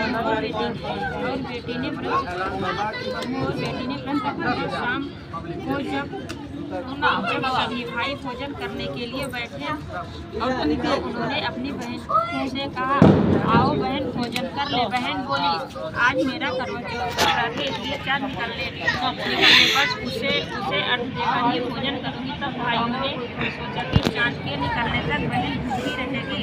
बेटी ने व्रत शाम को जब सभी भाई भोजन करने के लिए बैठे और उन्होंने अपनी बहन से कहा, आओ बहन भोजन कर ले। बहन बोली, आज मेरा करवा चौथ का व्रत है, इसलिए चाँद निकलने पर उसे अर्घ देकर ही भोजन करूँगी। तब भाइयों ने सोचा कि चाँद के निकलने तक बहन भूखी रहेगी।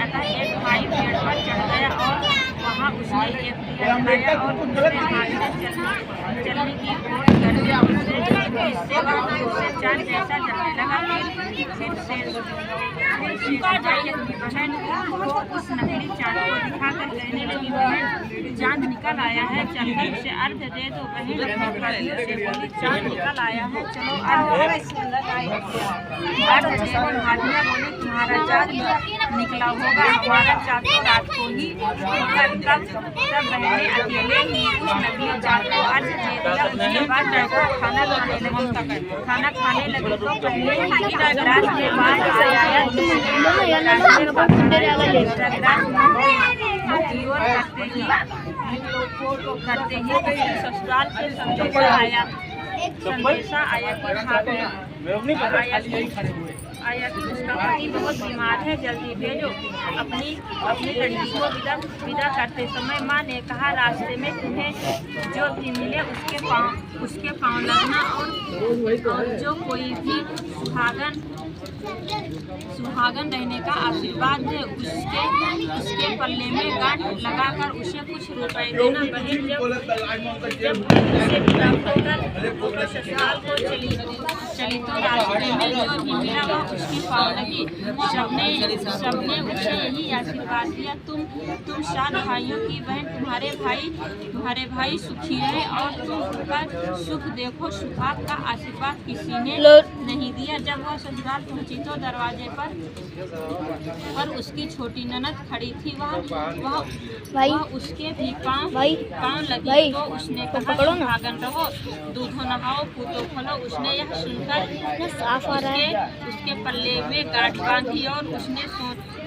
अतः एक भाई पेड़ पर चढ़ गया और वहाँ उसने एक दिया जलाया और दूसरे हाथ से चलने की उससे चाँद जैसा जलने लगा। बहन को उस नकली चाँद को दिखाकर कहने लगी, बहन चाँद निकल आया है, चलकर उसे अर्घ दे दो। बहन अपनी भाइयों से बोली, चाँद निकल आया है, चलो अर्घ दे दो। भाभियाँ बोली, तुम्हारा चाँद निकला होगा, हमारा चाँद तो रात को ही। तब बहनें अकेले ही उस नकली चाँद को अर्घ दे दिया। उसके बाद बैठकर खाना खाने लगी तो पहले ही रात के बाद आया करते ही ससुराल से संदेशा आया कि उसका पति बहुत बीमार है, जल्दी भेजो। अपनी लड़की को विदा करते समय माँ ने कहा, रास्ते में तुम्हें जो भी मिले उसके पाँव लगना और जो कोई भी सुहागन रहने का आशीर्वाद दे उसके पल्ले में गांठ लगाकर उसे कुछ रुपए देना। बहन जब से विदा होकर ससुराल को चली तो रास्ते में जो भी मिला वह उसकी पाँव लगी। सबने उसे यही आशीर्वाद दिया, तुम 7 भाइयों की बहन, तुम्हारे भाई सुखी रहे और तुम उनका सुख देखो। सुहाग का आशीर्वाद किसी ने नहीं दिया। जब वह ससुराल पहुंची तो दरवाजे पर उसकी छोटी ननद खड़ी थी। वह उसके भी पाँव लगी तो उसने कहा, सुहागन रहो, दूधो नहाओ, पूतो फलो। उसने यह सुनकर उसके पल्ले में गांठ बांधी और उसने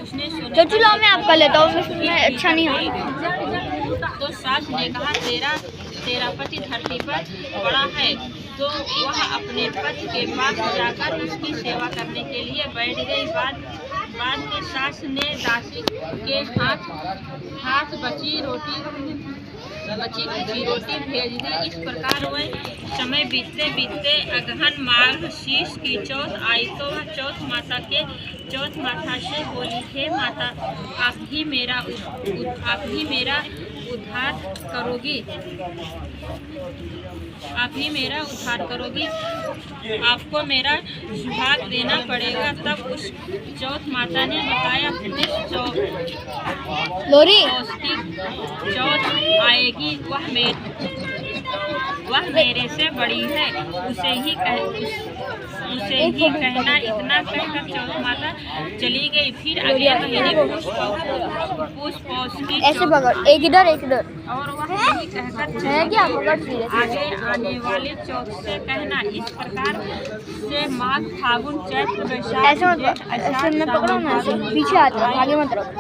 सोने मैं आपका लेता हूँ, अच्छा नहीं है। तो सास ने कहा, तेरा पति धरती पर बड़ा है। तो वह अपने पति के पास जाकर उसकी सेवा करने के लिए बैठ गई। बाद में सास ने दासी के हाथ बची रोटी भेज दी। इस प्रकार वह समय बीतते अगहन माघ शीश की चौथ आई तो वह चौथ माता से बोली, हे माता, आप ही मेरा उद्धार करोगी, आपको मेरा सुहाग देना पड़ेगा। तब उस चौथ माता ने बताया, चौथ आएगी, वह मेरे से बड़ी है, उसे ही कहना। इतना कहकर चौथ माता चली गई। फिर अगले महीने पुष पौष की ऐसे पकड़, एक इधर और वह यही कहकर आगे आने वाले चौथ से कहना। इस प्रकार से माघ फागुन चैत्र वैशाख ऐसे पकड़ो ना, पीछे आता, आगे मत रखो।